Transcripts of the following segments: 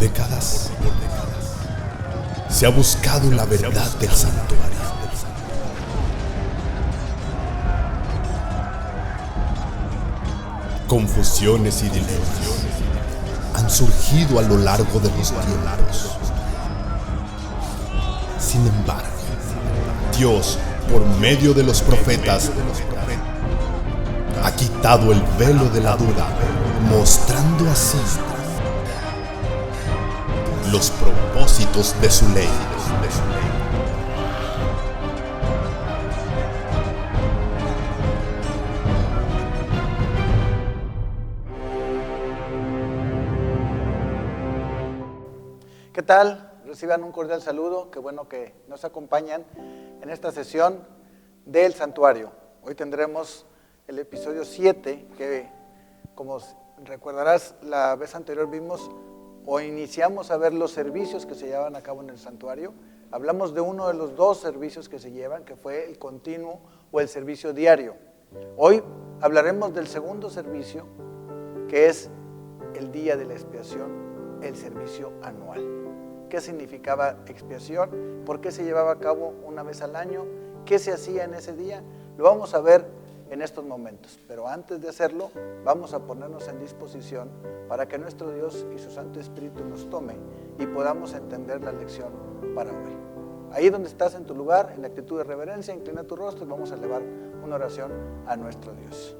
décadas se ha buscado la verdad del santuario. Confusiones y dilemas han surgido a lo largo de los tiempos. Sin embargo, Dios, por medio de los profetas, ha quitado el velo de la duda, mostrando así los propósitos de su ley. ¿Qué tal? Reciban un cordial saludo. Qué bueno que nos acompañan en esta sesión del santuario. Hoy tendremos el episodio 7, que como recordarás, la vez anterior vimos o iniciamos a ver los servicios que se llevan a cabo en el santuario. Hablamos de uno de los dos servicios que se llevan, que fue el continuo o el servicio diario. Hoy hablaremos del segundo servicio, que es el día de la expiación, el servicio anual. ¿Qué significaba expiación? ¿Por qué se llevaba a cabo una vez al año? ¿Qué se hacía en ese día? Lo vamos a ver en estos momentos, pero antes de hacerlo vamos a ponernos en disposición para que nuestro Dios y su Santo Espíritu nos tome y podamos entender la lección para hoy. Ahí donde estás en tu lugar, en la actitud de reverencia, inclina tu rostro y vamos a elevar una oración a nuestro Dios.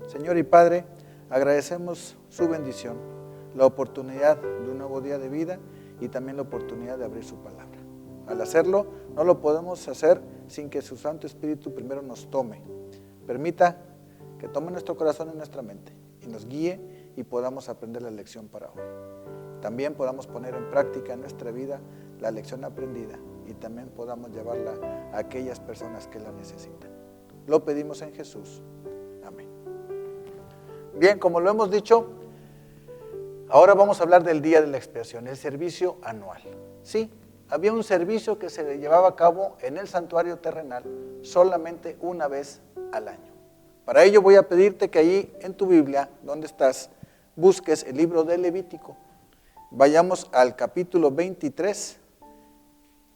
Señor y Padre, agradecemos su bendición, la oportunidad de un nuevo día de vida y también la oportunidad de abrir su palabra. Al hacerlo, no lo podemos hacer sin que su Santo Espíritu primero nos tome. Permita que tome nuestro corazón y nuestra mente y nos guíe y podamos aprender la lección para hoy. También podamos poner en práctica en nuestra vida la lección aprendida y también podamos llevarla a aquellas personas que la necesitan. Lo pedimos en Jesús. Amén. Bien, como lo hemos dicho, ahora vamos a hablar del día de la expiación, el servicio anual. Sí, había un servicio que se llevaba a cabo en el santuario terrenal solamente una vez al año. Para ello voy a pedirte que ahí en tu Biblia, donde estás, busques el libro de Levítico. Vayamos al capítulo 23,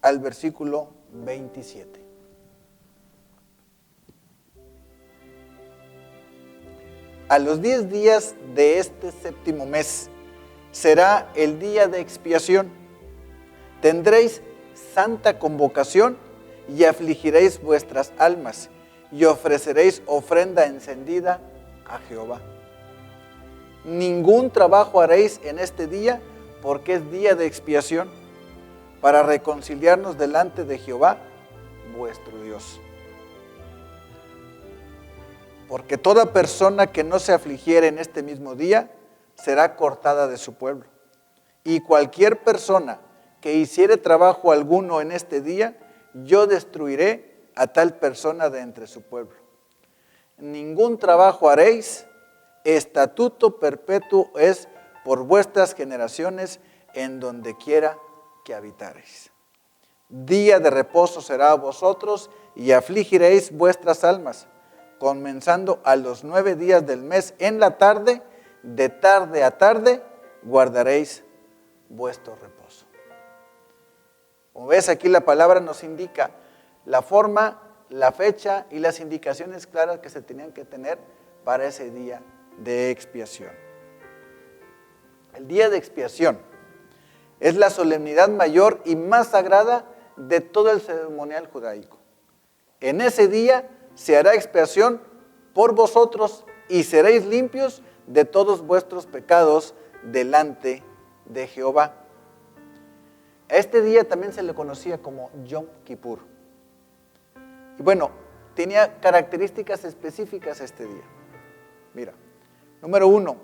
al versículo 27. A los 10 días de este séptimo mes será el día de expiación. Tendréis santa convocación y afligiréis vuestras almas y ofreceréis ofrenda encendida a Jehová. Ningún trabajo haréis en este día, porque es día de expiación, para reconciliarnos delante de Jehová, vuestro Dios. Porque toda persona que no se afligiere en este mismo día, será cortada de su pueblo. Y cualquier persona que hiciere trabajo alguno en este día, yo destruiré a tal persona de entre su pueblo. Ningún trabajo haréis, estatuto perpetuo es por vuestras generaciones en donde quiera que habitareis. Día de reposo será a vosotros y afligiréis vuestras almas, comenzando a los 9 días del mes en la tarde, de tarde a tarde, guardaréis vuestro reposo. Como ves, aquí la palabra nos indica la forma, la fecha y las indicaciones claras que se tenían que tener para ese día de expiación. El día de expiación es la solemnidad mayor y más sagrada de todo el ceremonial judaico. En ese día se hará expiación por vosotros y seréis limpios de todos vuestros pecados delante de Jehová. A este día también se le conocía como Yom Kippur. Y bueno, tenía características específicas este día. Mira, número 1,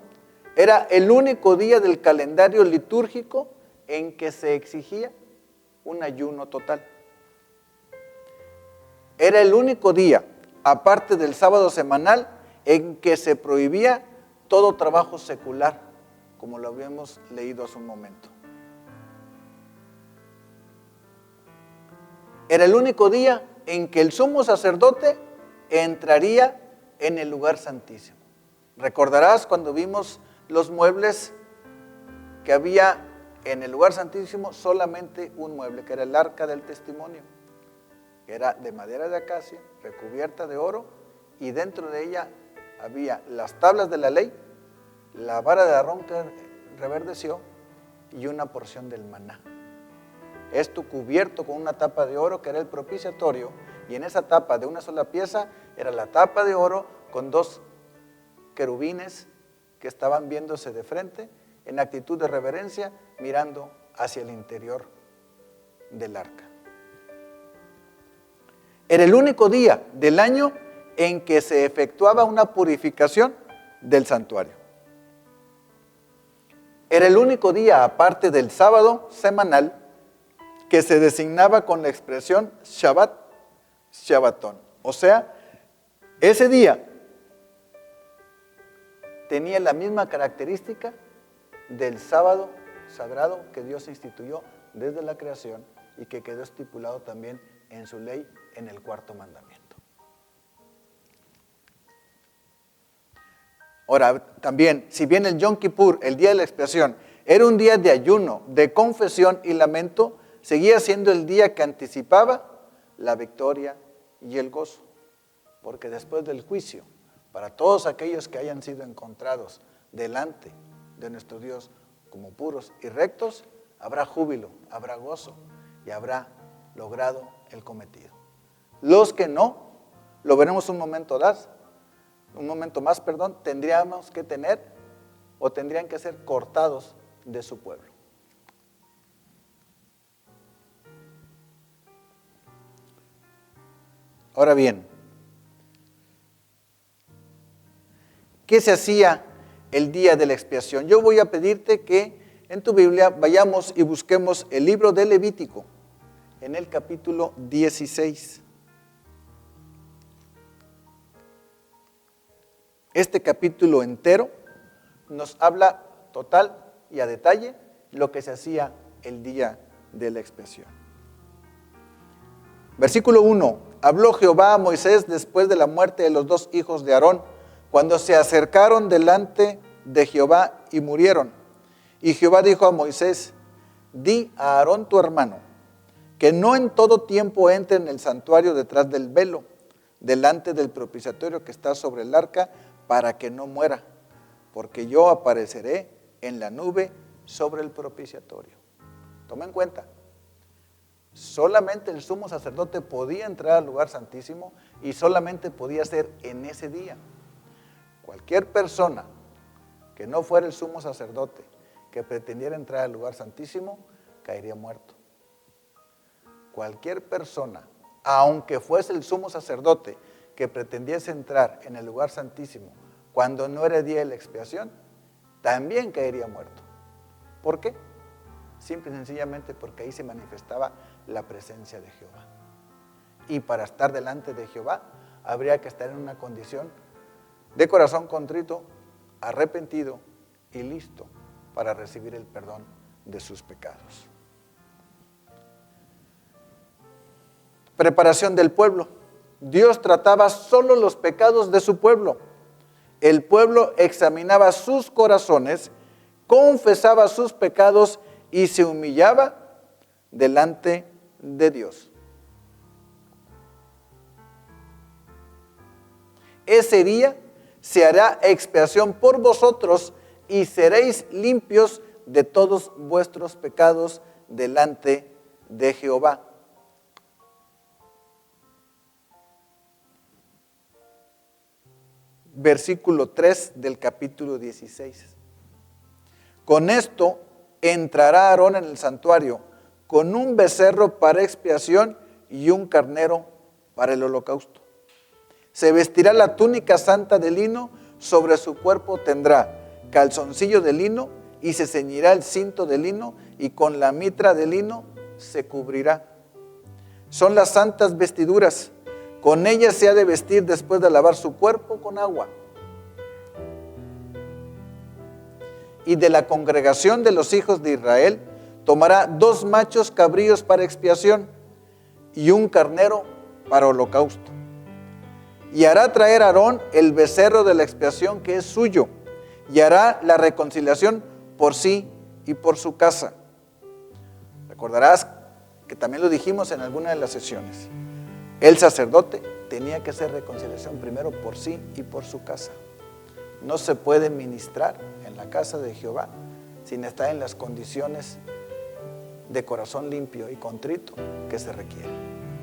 era el único día del calendario litúrgico en que se exigía un ayuno total. Era el único día, aparte del sábado semanal, en que se prohibía todo trabajo secular, como lo habíamos leído hace un momento. Era el único día en que el sumo sacerdote entraría en el lugar santísimo. Recordarás cuando vimos los muebles que había en el lugar santísimo solamente un mueble, que era el arca del testimonio, que era de madera de acacia, recubierta de oro, y dentro de ella había las tablas de la ley, la vara de Aarón que reverdeció y una porción del maná. Esto cubierto con una tapa de oro que era el propiciatorio, y en esa tapa de una sola pieza era la tapa de oro con dos querubines que estaban viéndose de frente en actitud de reverencia, mirando hacia el interior del arca. Era el único día del año en que se efectuaba una purificación del santuario. Era el único día, aparte del sábado semanal, que se designaba con la expresión Shabbat, Shabbatón. O sea, ese día tenía la misma característica del sábado sagrado que Dios instituyó desde la creación y que quedó estipulado también en su ley en el cuarto mandamiento. Ahora, también, si bien el Yom Kippur, el día de la expiación, era un día de ayuno, de confesión y lamento, seguía siendo el día que anticipaba la victoria y el gozo, porque después del juicio, para todos aquellos que hayan sido encontrados delante de nuestro Dios como puros y rectos, habrá júbilo, habrá gozo y habrá logrado el cometido. Los que no, lo veremos un momento más, tendríamos que tener o tendrían que ser cortados de su pueblo. Ahora bien, ¿qué se hacía el día de la expiación? Yo voy a pedirte que en tu Biblia vayamos y busquemos el libro de Levítico, en el capítulo 16. Este capítulo entero nos habla total y a detalle lo que se hacía el día de la expiación. Versículo 1. Habló Jehová a Moisés después de la muerte de los dos hijos de Aarón, cuando se acercaron delante de Jehová y murieron. Y Jehová dijo a Moisés: di a Aarón tu hermano, que no en todo tiempo entre en el santuario detrás del velo, delante del propiciatorio que está sobre el arca, para que no muera, porque yo apareceré en la nube sobre el propiciatorio. Toma en cuenta, solamente el sumo sacerdote podía entrar al lugar santísimo y solamente podía ser en ese día. Cualquier persona que no fuera el sumo sacerdote, que pretendiera entrar al lugar santísimo, caería muerto. Cualquier persona, aunque fuese el sumo sacerdote, que pretendiese entrar en el lugar santísimo cuando no era día de la expiación, también caería muerto. ¿Por qué? Simple y sencillamente porque ahí se manifestaba la presencia de Jehová. Y para estar delante de Jehová habría que estar en una condición de corazón contrito, arrepentido y listo para recibir el perdón de sus pecados. Preparación del pueblo. Dios trataba solo los pecados de su pueblo. El pueblo examinaba sus corazones, confesaba sus pecados y se humillaba delante de Dios. Ese día se hará expiación por vosotros y seréis limpios de todos vuestros pecados delante de Jehová. Versículo 3 del capítulo 16. Con esto entrará Aarón en el santuario con un becerro para expiación y un carnero para el holocausto. Se vestirá la túnica santa de lino, sobre su cuerpo tendrá calzoncillo de lino y se ceñirá el cinto de lino y con la mitra de lino se cubrirá. Son las santas vestiduras. Con ellas se ha de vestir después de lavar su cuerpo con agua. Y de la congregación de los hijos de Israel tomará 2 machos cabríos para expiación y un carnero para holocausto. Y hará traer a Aarón el becerro de la expiación que es suyo, y hará la reconciliación por sí y por su casa. Recordarás que también lo dijimos en alguna de las sesiones. El sacerdote tenía que hacer reconciliación primero por sí y por su casa. No se puede ministrar en la casa de Jehová sin estar en las condiciones de corazón limpio y contrito que se requiere.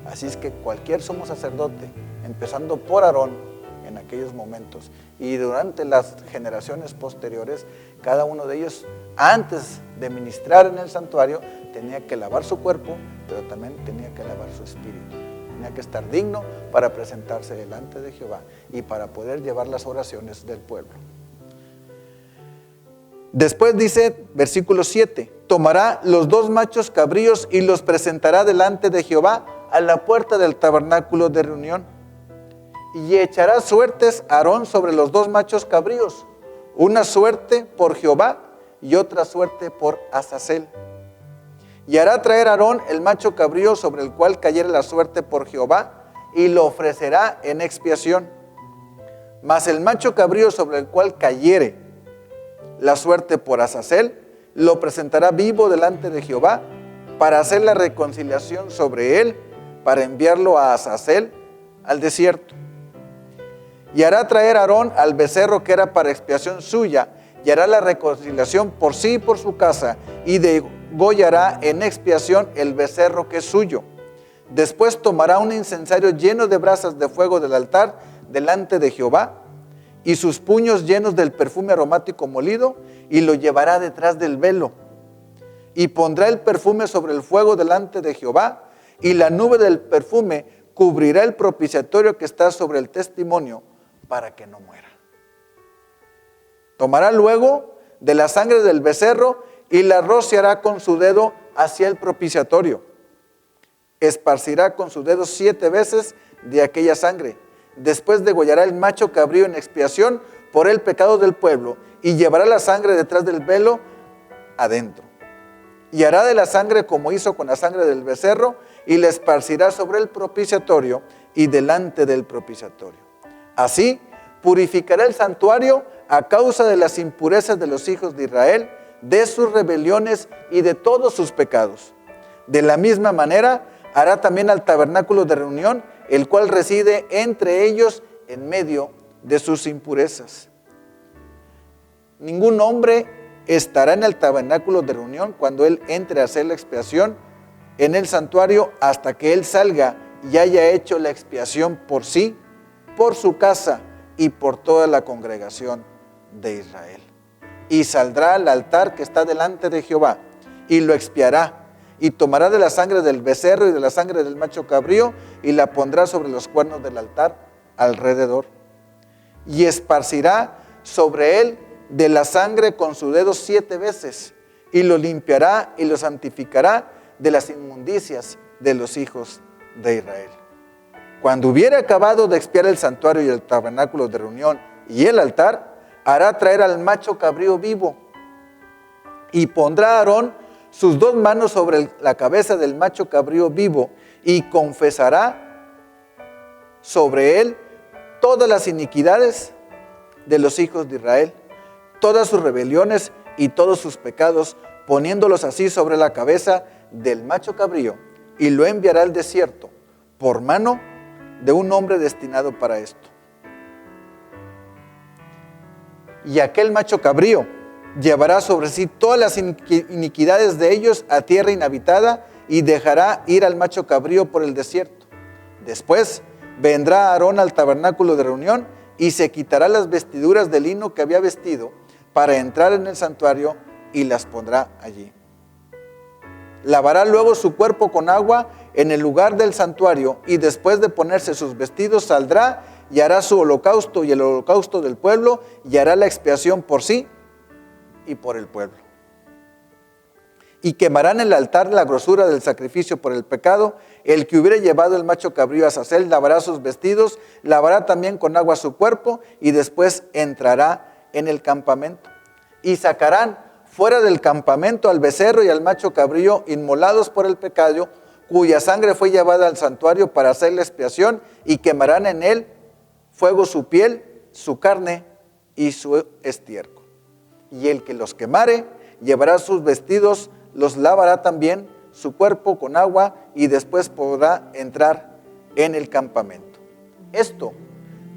Así es que cualquier sumo sacerdote, empezando por Aarón en aquellos momentos y durante las generaciones posteriores, cada uno de ellos, antes de ministrar en el santuario, tenía que lavar su cuerpo, pero también tenía que lavar su espíritu. Tenía que estar digno para presentarse delante de Jehová y para poder llevar las oraciones del pueblo. Después dice, versículo 7, tomará los 2 machos cabríos y los presentará delante de Jehová a la puerta del tabernáculo de reunión. Y echará suertes Aarón sobre los 2 machos cabríos, una suerte por Jehová y otra suerte por Azazel. Y hará traer Aarón el macho cabrío sobre el cual cayere la suerte por Jehová y lo ofrecerá en expiación. Mas el macho cabrío sobre el cual cayere la suerte por Azazel, lo presentará vivo delante de Jehová para hacer la reconciliación sobre él, para enviarlo a Azazel al desierto. Y hará traer Aarón al becerro que era para expiación suya, y hará la reconciliación por sí y por su casa, y degollará en expiación el becerro que es suyo. Después tomará un incensario lleno de brasas de fuego del altar delante de Jehová, y sus puños llenos del perfume aromático molido, y lo llevará detrás del velo. Y pondrá el perfume sobre el fuego delante de Jehová, y la nube del perfume cubrirá el propiciatorio que está sobre el testimonio, para que no muera. Tomará luego de la sangre del becerro y la rociará con su dedo hacia el propiciatorio. Esparcirá con su dedo 7 veces de aquella sangre. Después degollará el macho cabrío en expiación por el pecado del pueblo y llevará la sangre detrás del velo adentro. Y hará de la sangre como hizo con la sangre del becerro y la esparcirá sobre el propiciatorio y delante del propiciatorio. Así purificará el santuario a causa de las impurezas de los hijos de Israel, de sus rebeliones y de todos sus pecados. De la misma manera hará también al tabernáculo de reunión, el cual reside entre ellos en medio de sus impurezas. Ningún hombre estará en el tabernáculo de reunión cuando él entre a hacer la expiación en el santuario hasta que él salga y haya hecho la expiación por sí, por su casa y por toda la congregación de Israel. Y saldrá al altar que está delante de Jehová y lo expiará, y tomará de la sangre del becerro y de la sangre del macho cabrío y la pondrá sobre los cuernos del altar alrededor. Y esparcirá sobre él de la sangre con su dedo 7 veces, y lo limpiará y lo santificará de las inmundicias de los hijos de Israel. Cuando hubiere acabado de expiar el santuario y el tabernáculo de reunión y el altar, hará traer al macho cabrío vivo, y pondrá a Aarón sus 2 manos sobre la cabeza del macho cabrío vivo, y confesará sobre él todas las iniquidades de los hijos de Israel, todas sus rebeliones y todos sus pecados, poniéndolos así sobre la cabeza del macho cabrío, y lo enviará al desierto por mano de un hombre destinado para esto. Y aquel macho cabrío llevará sobre sí todas las iniquidades de ellos a tierra inhabitada, y dejará ir al macho cabrío por el desierto. Después vendrá Aarón al tabernáculo de reunión y se quitará las vestiduras de lino que había vestido para entrar en el santuario y las pondrá allí. Lavará luego su cuerpo con agua en el lugar del santuario, y después de ponerse sus vestidos saldrá y hará su holocausto y el holocausto del pueblo, y hará la expiación por sí y por el pueblo. Y quemará en el altar la grosura del sacrificio por el pecado. El que hubiere llevado el macho cabrío a Azazel lavará sus vestidos, lavará también con agua su cuerpo, y después entrará en el campamento. Y sacarán fuera del campamento al becerro y al macho cabrío inmolados por el pecado, cuya sangre fue llevada al santuario para hacer la expiación, y quemarán en él fuego su piel, su carne y su estiércol. Y el que los quemare llevará sus vestidos, los lavará también su cuerpo con agua y después podrá entrar en el campamento. Esto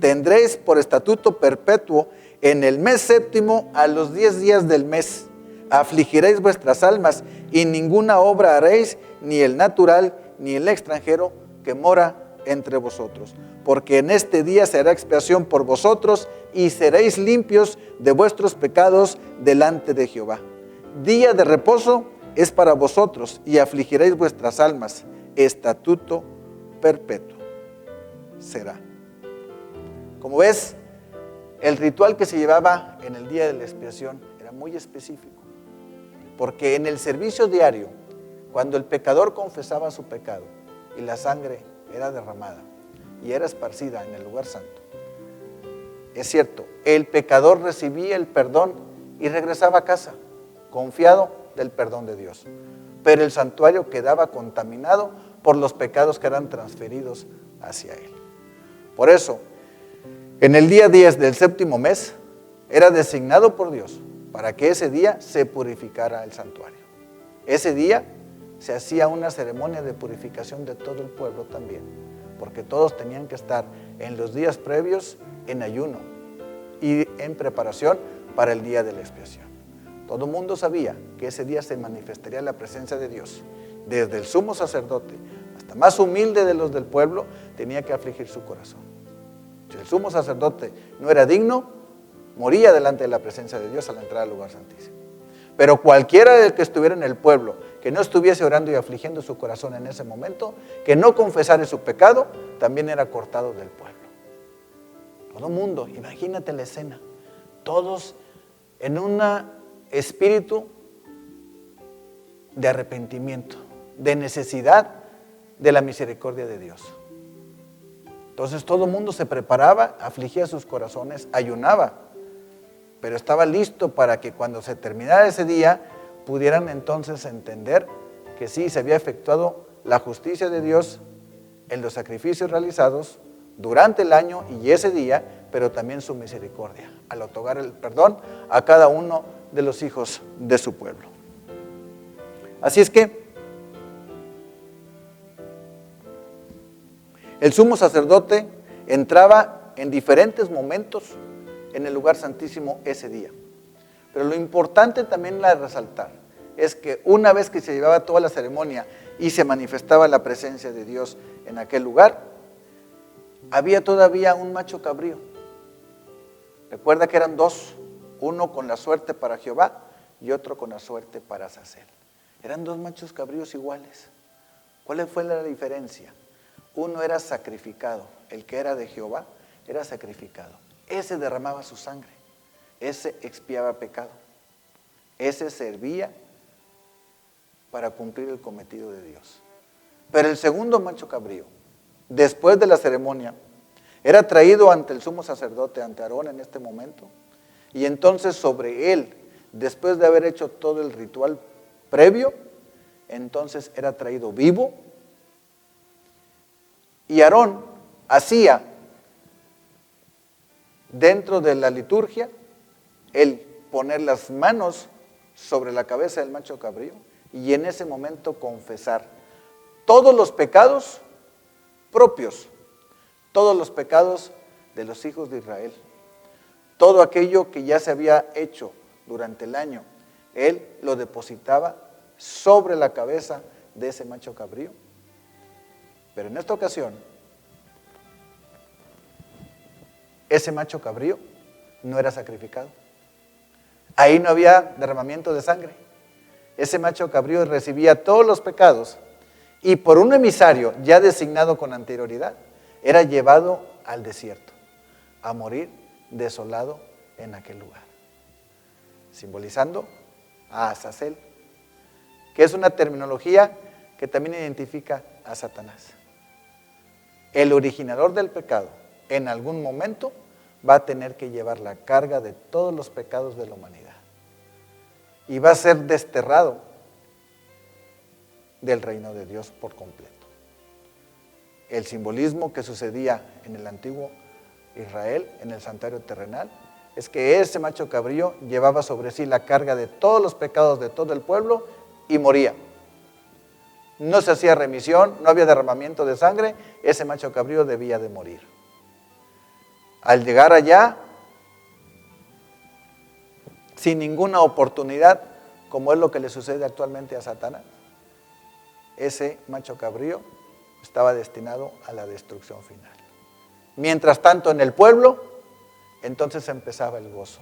tendréis por estatuto perpetuo en el mes séptimo a los 10 días del mes. Afligiréis vuestras almas y ninguna obra haréis, ni el natural ni el extranjero que mora entre vosotros. Porque en este día se hará expiación por vosotros y seréis limpios de vuestros pecados delante de Jehová. Día de reposo es para vosotros y afligiréis vuestras almas. Estatuto perpetuo será. Como ves, el ritual que se llevaba en el día de la expiación era muy específico, porque en el servicio diario, cuando el pecador confesaba su pecado y la sangre era derramada y era esparcida en el lugar santo, es cierto, el pecador recibía el perdón y regresaba a casa, confiado del perdón de Dios, pero el santuario quedaba contaminado por los pecados que eran transferidos hacia él. Por eso, en el día 10 del séptimo mes, era designado por Dios para que ese día se purificara el santuario. Ese día se hacía una ceremonia de purificación de todo el pueblo también, porque todos tenían que estar en los días previos en ayuno y en preparación para el día de la expiación. Todo el mundo sabía que ese día se manifestaría la presencia de Dios. Desde el sumo sacerdote hasta más humilde de los del pueblo tenía que afligir su corazón. Si el sumo sacerdote no era digno, moría delante de la presencia de Dios al entrar al lugar santísimo. Pero cualquiera del que estuviera en el pueblo, que no estuviese orando y afligiendo su corazón en ese momento, que no confesara su pecado, también era cortado del pueblo. Todo el mundo, imagínate la escena, todos en un espíritu de arrepentimiento, de necesidad de la misericordia de Dios. Entonces todo el mundo se preparaba, afligía sus corazones, ayunaba, pero estaba listo para que cuando se terminara ese día pudieran entonces entender que sí se había efectuado la justicia de Dios en los sacrificios realizados durante el año y ese día, pero también su misericordia, al otorgar el perdón a cada uno de los hijos de su pueblo. Así es que el sumo sacerdote entraba en diferentes momentos en el lugar santísimo ese día. Pero lo importante también de resaltar es que una vez que se llevaba toda la ceremonia y se manifestaba la presencia de Dios en aquel lugar, había todavía un macho cabrío. Recuerda que eran dos, uno con la suerte para Jehová y otro con la suerte para Azazel. Eran dos machos cabríos iguales. ¿Cuál fue la diferencia? Uno era sacrificado, el que era de Jehová era sacrificado. Ese derramaba su sangre, ese expiaba pecado, ese servía para cumplir el cometido de Dios. Pero el segundo macho cabrío, después de la ceremonia, era traído ante el sumo sacerdote, ante Aarón en este momento, y entonces sobre él, después de haber hecho todo el ritual previo, entonces era traído vivo, y Aarón hacía dentro de la liturgia el poner las manos sobre la cabeza del macho cabrío y en ese momento confesar todos los pecados propios, todos los pecados de los hijos de Israel, todo aquello que ya se había hecho durante el año, él lo depositaba sobre la cabeza de ese macho cabrío. Pero en esta ocasión, ese macho cabrío no era sacrificado. Ahí no había derramamiento de sangre. Ese macho cabrío recibía todos los pecados y por un emisario ya designado con anterioridad, era llevado al desierto a morir desolado en aquel lugar. Simbolizando a Azazel, que es una terminología que también identifica a Satanás. El originador del pecado, en algún momento, va a tener que llevar la carga de todos los pecados de la humanidad. Y va a ser desterrado del reino de Dios por completo. El simbolismo que sucedía en el antiguo Israel, en el santuario terrenal, es que ese macho cabrío llevaba sobre sí la carga de todos los pecados de todo el pueblo y moría. no se hacía remisión, no había derramamiento de sangre, ese macho cabrío debía de morir. Al llegar allá, sin ninguna oportunidad, como es lo que le sucede actualmente a Satanás, ese macho cabrío estaba destinado a la destrucción final. Mientras tanto, en el pueblo, entonces empezaba el gozo.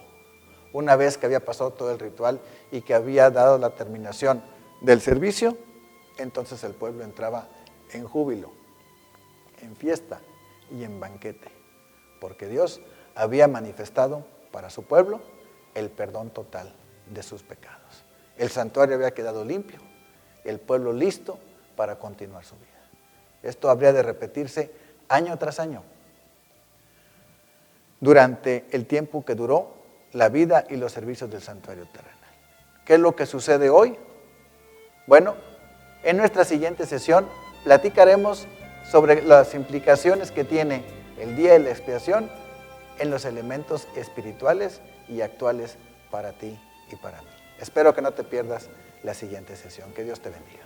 Una vez que había pasado todo el ritual y que había dado la terminación del servicio, entonces el pueblo entraba en júbilo, en fiesta y en banquete, porque Dios había manifestado para su pueblo el perdón total de sus pecados. El santuario había quedado limpio, el pueblo listo para continuar su vida. Esto habría de repetirse año tras año, durante el tiempo que duró la vida y los servicios del santuario terrenal. ¿Qué es lo que sucede hoy? Bueno, en nuestra siguiente sesión platicaremos sobre las implicaciones que tiene el día de la expiación en los elementos espirituales y actuales para ti y para mí. Espero que no te pierdas la siguiente sesión. Que Dios te bendiga.